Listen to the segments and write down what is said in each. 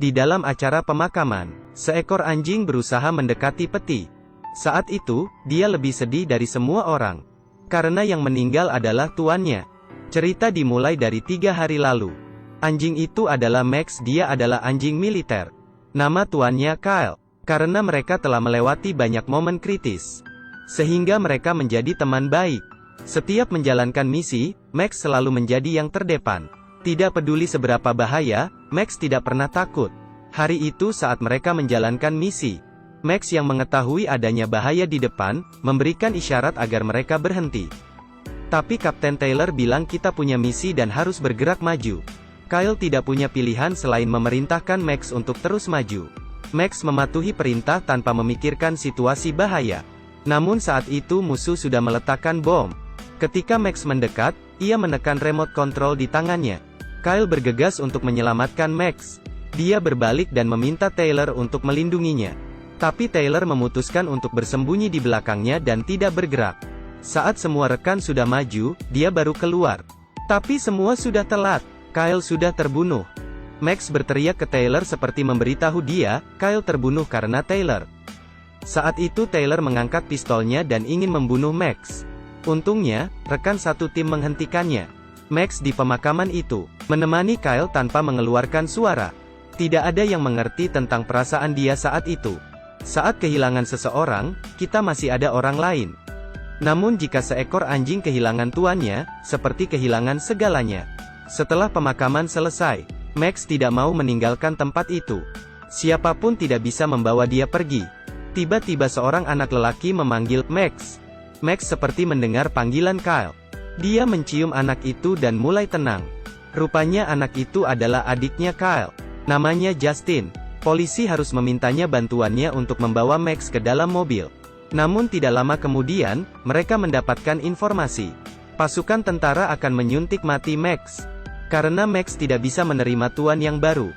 Di dalam acara pemakaman, seekor anjing berusaha mendekati peti. Saat itu, dia lebih sedih dari semua orang. Karena yang meninggal adalah tuannya. Cerita dimulai dari 3 hari lalu. Anjing itu adalah Max, dia adalah anjing militer. Nama tuannya Kyle. Karena mereka telah melewati banyak momen kritis, sehingga mereka menjadi teman baik. Setiap menjalankan misi, Max selalu menjadi yang terdepan. Tidak peduli seberapa bahaya, Max tidak pernah takut. Hari itu saat mereka menjalankan misi, Max yang mengetahui adanya bahaya di depan, memberikan isyarat agar mereka berhenti. Tapi Kapten Taylor bilang kita punya misi dan harus bergerak maju. Kyle tidak punya pilihan selain memerintahkan Max untuk terus maju. Max mematuhi perintah tanpa memikirkan situasi bahaya. Namun saat itu musuh sudah meletakkan bom. Ketika Max mendekat, ia menekan remote control di tangannya. Kyle bergegas untuk menyelamatkan Max. Dia berbalik dan meminta Taylor untuk melindunginya. Tapi Taylor memutuskan untuk bersembunyi di belakangnya dan tidak bergerak. Saat semua rekan sudah maju, dia baru keluar. Tapi semua sudah telat. Kyle sudah terbunuh. Max berteriak ke Taylor seperti memberitahu dia, Kyle terbunuh karena Taylor. Saat itu Taylor mengangkat pistolnya dan ingin membunuh Max. Untungnya, rekan satu tim menghentikannya. Max di pemakaman itu, menemani Kyle tanpa mengeluarkan suara. Tidak ada yang mengerti tentang perasaan dia saat itu. Saat kehilangan seseorang, kita masih ada orang lain. Namun jika seekor anjing kehilangan tuannya, seperti kehilangan segalanya. Setelah pemakaman selesai, Max tidak mau meninggalkan tempat itu. Siapapun tidak bisa membawa dia pergi. Tiba-tiba seorang anak lelaki memanggil Max. Max seperti mendengar panggilan Kyle. Dia mencium anak itu dan mulai tenang. Rupanya anak itu adalah adiknya Kyle. Namanya Justin. Polisi harus memintanya bantuannya untuk membawa Max ke dalam mobil. Namun tidak lama kemudian, mereka mendapatkan informasi. Pasukan tentara akan menyuntik mati Max. Karena Max tidak bisa menerima tuan yang baru.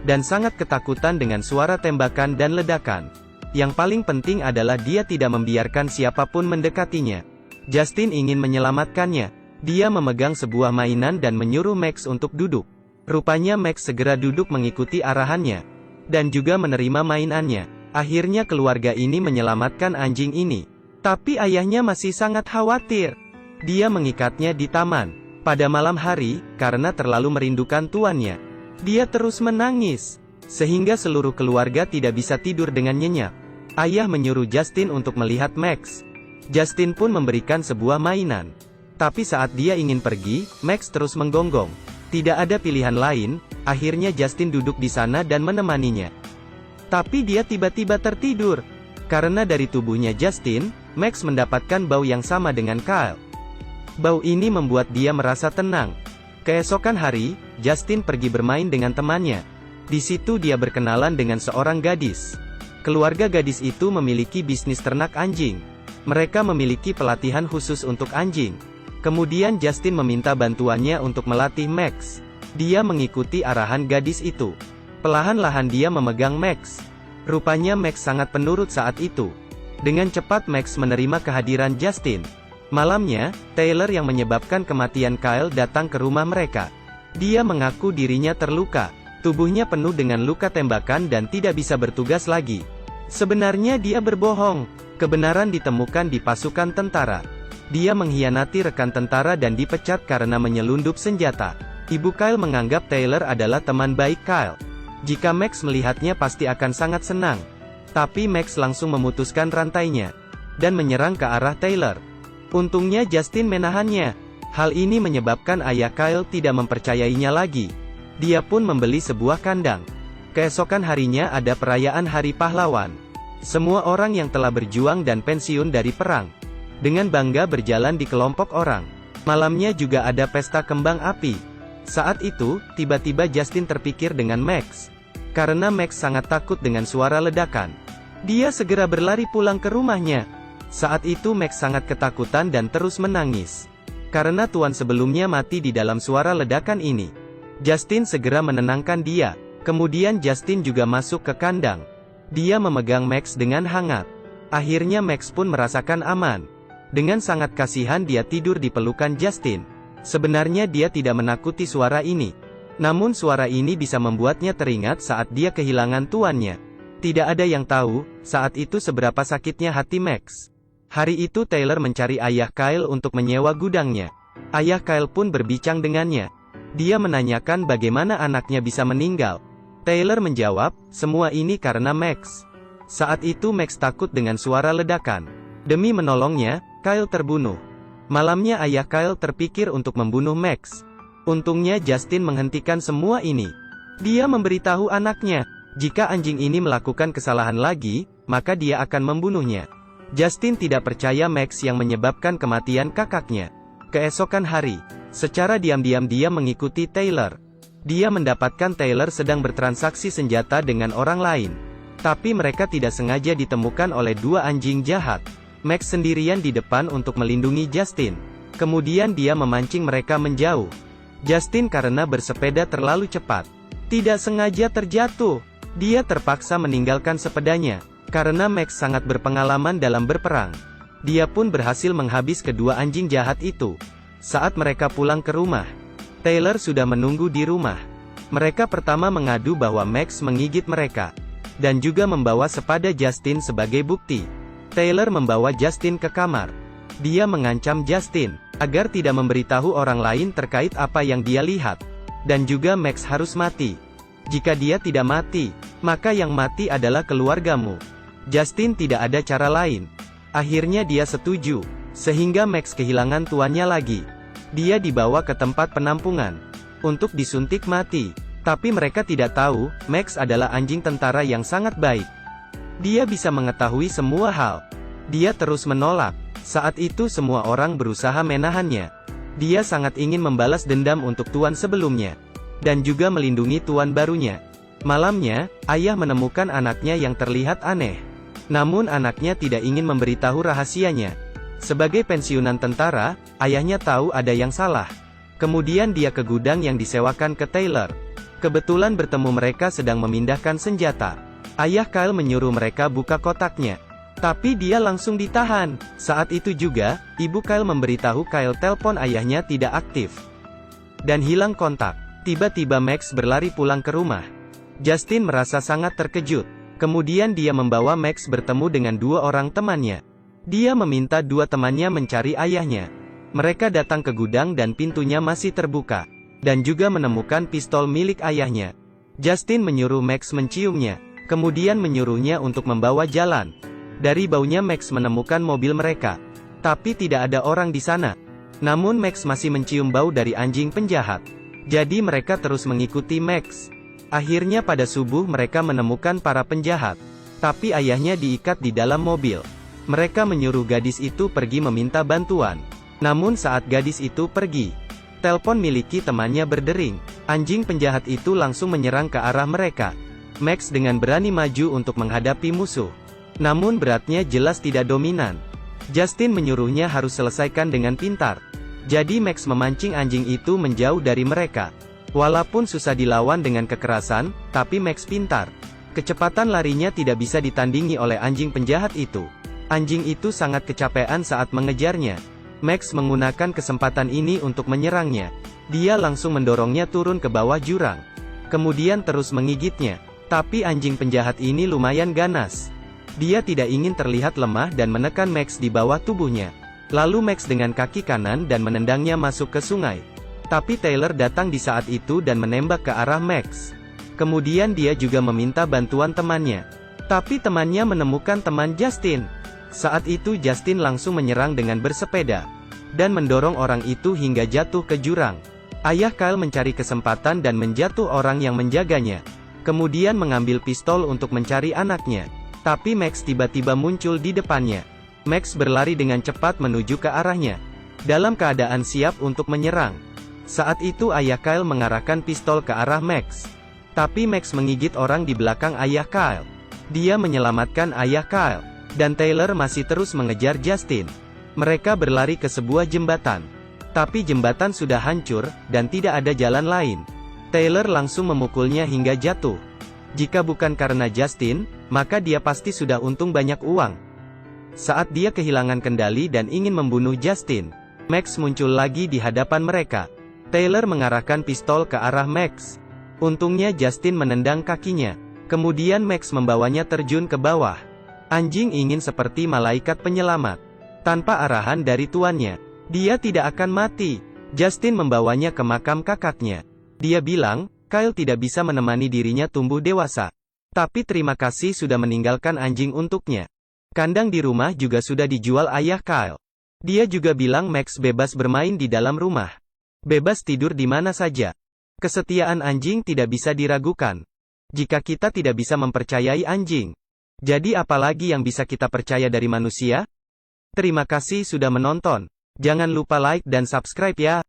Dan sangat ketakutan dengan suara tembakan dan ledakan. Yang paling penting adalah dia tidak membiarkan siapapun mendekatinya. Justin ingin menyelamatkannya. Dia memegang sebuah mainan dan menyuruh Max untuk duduk. Rupanya Max segera duduk mengikuti arahannya. Dan juga menerima mainannya. Akhirnya keluarga ini menyelamatkan anjing ini. Tapi ayahnya masih sangat khawatir. Dia mengikatnya di taman. Pada malam hari, karena terlalu merindukan tuannya. Dia terus menangis. Sehingga seluruh keluarga tidak bisa tidur dengan nyenyak. Ayah menyuruh Justin untuk melihat Max. Justin pun memberikan sebuah mainan. Tapi saat dia ingin pergi, Max terus menggonggong. Tidak ada pilihan lain, akhirnya Justin duduk di sana dan menemaninya. Tapi dia tiba-tiba tertidur. Karena dari tubuhnya Justin, Max mendapatkan bau yang sama dengan Kyle. Bau ini membuat dia merasa tenang. Keesokan hari, Justin pergi bermain dengan temannya. Di situ dia berkenalan dengan seorang gadis. Keluarga gadis itu memiliki bisnis ternak anjing. Mereka memiliki pelatihan khusus untuk anjing. Kemudian Justin meminta bantuannya untuk melatih Max. Dia mengikuti arahan gadis itu. Perlahan-lahan dia memegang Max. Rupanya Max sangat penurut saat itu. Dengan cepat Max menerima kehadiran Justin. Malamnya, Taylor yang menyebabkan kematian Kyle datang ke rumah mereka. Dia mengaku dirinya terluka. Tubuhnya penuh dengan luka tembakan dan tidak bisa bertugas lagi. Sebenarnya dia berbohong. Kebenaran ditemukan di pasukan tentara. Dia mengkhianati rekan tentara dan dipecat karena menyelundup senjata. Ibu Kyle menganggap Taylor adalah teman baik Kyle. Jika Max melihatnya pasti akan sangat senang. Tapi Max langsung memutuskan rantainya. Dan menyerang ke arah Taylor. Untungnya Justin menahannya. Hal ini menyebabkan ayah Kyle tidak mempercayainya lagi. Dia pun membeli sebuah kandang. Keesokan harinya ada perayaan Hari Pahlawan. Semua orang yang telah berjuang dan pensiun dari perang. Dengan bangga berjalan di kelompok orang. Malamnya juga ada pesta kembang api. Saat itu, tiba-tiba Justin terpikir dengan Max. Karena Max sangat takut dengan suara ledakan. Dia segera berlari pulang ke rumahnya. Saat itu Max sangat ketakutan dan terus menangis. Karena tuan sebelumnya mati di dalam suara ledakan ini. Justin segera menenangkan dia. Kemudian Justin juga masuk ke kandang. Dia memegang Max dengan hangat. Akhirnya Max pun merasakan aman. Dengan sangat kasihan dia tidur di pelukan Justin. Sebenarnya dia tidak menakuti suara ini. Namun suara ini bisa membuatnya teringat saat dia kehilangan tuannya. Tidak ada yang tahu, saat itu seberapa sakitnya hati Max. Hari itu Taylor mencari ayah Kyle untuk menyewa gudangnya. Ayah Kyle pun berbincang dengannya. Dia menanyakan bagaimana anaknya bisa meninggal. Taylor menjawab, semua ini karena Max. Saat itu Max takut dengan suara ledakan. Demi menolongnya, Kyle terbunuh. Malamnya ayah Kyle terpikir untuk membunuh Max. Untungnya Justin menghentikan semua ini. Dia memberitahu anaknya, jika anjing ini melakukan kesalahan lagi, maka dia akan membunuhnya. Justin tidak percaya Max yang menyebabkan kematian kakaknya. Keesokan hari, secara diam-diam dia mengikuti Taylor. Dia mendapatkan Taylor sedang bertransaksi senjata dengan orang lain. Tapi mereka tidak sengaja ditemukan oleh dua anjing jahat. Max sendirian di depan untuk melindungi Justin. Kemudian dia memancing mereka menjauh. Justin karena bersepeda terlalu cepat, tidak sengaja terjatuh. Dia terpaksa meninggalkan sepedanya, karena Max sangat berpengalaman dalam berperang. Dia pun berhasil menghabis kedua anjing jahat itu. Saat mereka pulang ke rumah, Taylor sudah menunggu di rumah. Mereka pertama mengadu bahwa Max menggigit mereka, dan juga membawa sepada Justin sebagai bukti. Taylor membawa Justin ke kamar. Dia mengancam Justin, agar tidak memberitahu orang lain terkait apa yang dia lihat. Dan juga Max harus mati. Jika dia tidak mati, maka yang mati adalah keluargamu. Justin tidak ada cara lain. Akhirnya dia setuju, sehingga Max kehilangan tuannya lagi. Dia dibawa ke tempat penampungan, untuk disuntik mati. Tapi mereka tidak tahu, Max adalah anjing tentara yang sangat baik. Dia bisa mengetahui semua hal. Dia terus menolak. Saat itu semua orang berusaha menahannya. Dia sangat ingin membalas dendam untuk tuan sebelumnya. Dan juga melindungi tuan barunya. Malamnya, ayah menemukan anaknya yang terlihat aneh. Namun anaknya tidak ingin memberitahu rahasianya. Sebagai pensiunan tentara, ayahnya tahu ada yang salah. Kemudian dia ke gudang yang disewakan ke Taylor. Kebetulan bertemu mereka sedang memindahkan senjata. Ayah Kyle menyuruh mereka buka kotaknya. Tapi dia langsung ditahan. Saat itu juga, ibu Kyle memberitahu Kyle telepon ayahnya tidak aktif. Dan hilang kontak. Tiba-tiba Max berlari pulang ke rumah. Justin merasa sangat terkejut. Kemudian dia membawa Max bertemu dengan dua orang temannya. Dia meminta dua temannya mencari ayahnya. Mereka datang ke gudang dan pintunya masih terbuka. Dan juga menemukan pistol milik ayahnya. Justin menyuruh Max menciumnya. Kemudian menyuruhnya untuk membawa jalan. Dari baunya Max menemukan mobil mereka. Tapi tidak ada orang di sana. Namun Max masih mencium bau dari anjing penjahat. Jadi mereka terus mengikuti Max. Akhirnya pada subuh mereka menemukan para penjahat. Tapi ayahnya diikat di dalam mobil. Mereka menyuruh gadis itu pergi meminta bantuan. Namun saat gadis itu pergi, telepon miliki temannya berdering. Anjing penjahat itu langsung menyerang ke arah mereka. Max dengan berani maju untuk menghadapi musuh. Namun beratnya jelas tidak dominan. Justin menyuruhnya harus selesaikan dengan pintar. Jadi Max memancing anjing itu menjauh dari mereka. Walaupun susah dilawan dengan kekerasan, tapi Max pintar. Kecepatan larinya tidak bisa ditandingi oleh anjing penjahat itu. Anjing itu sangat kecapean saat mengejarnya. Max menggunakan kesempatan ini untuk menyerangnya. Dia langsung mendorongnya turun ke bawah jurang. Kemudian terus menggigitnya. Tapi anjing penjahat ini lumayan ganas. Dia tidak ingin terlihat lemah dan menekan Max di bawah tubuhnya. Lalu Max dengan kaki kanan dan menendangnya masuk ke sungai. Tapi Taylor datang di saat itu dan menembak ke arah Max. Kemudian dia juga meminta bantuan temannya. Tapi temannya menemukan teman Justin. Saat itu Justin langsung menyerang dengan bersepeda. Dan mendorong orang itu hingga jatuh ke jurang. Ayah Kyle mencari kesempatan dan menjatuh orang yang menjaganya. Kemudian mengambil pistol untuk mencari anaknya. Tapi Max tiba-tiba muncul di depannya. Max berlari dengan cepat menuju ke arahnya. Dalam keadaan siap untuk menyerang. Saat itu ayah Kyle mengarahkan pistol ke arah Max. Tapi Max menggigit orang di belakang ayah Kyle. Dia menyelamatkan ayah Kyle. Dan Taylor masih terus mengejar Justin. Mereka berlari ke sebuah jembatan. Tapi jembatan sudah hancur, dan tidak ada jalan lain. Taylor langsung memukulnya hingga jatuh. Jika bukan karena Justin, maka dia pasti sudah untung banyak uang. Saat dia kehilangan kendali dan ingin membunuh Justin, Max muncul lagi di hadapan mereka. Taylor mengarahkan pistol ke arah Max. Untungnya Justin menendang kakinya. Kemudian Max membawanya terjun ke bawah. Anjing ingin seperti malaikat penyelamat. Tanpa arahan dari tuannya, dia tidak akan mati. Justin membawanya ke makam kakaknya. Dia bilang, Kyle tidak bisa menemani dirinya tumbuh dewasa. Tapi terima kasih sudah meninggalkan anjing untuknya. Kandang di rumah juga sudah dijual ayah Kyle. Dia juga bilang Max bebas bermain di dalam rumah. Bebas tidur di mana saja. Kesetiaan anjing tidak bisa diragukan. Jika kita tidak bisa mempercayai anjing, jadi apalagi yang bisa kita percaya dari manusia? Terima kasih sudah menonton. Jangan lupa like dan subscribe ya.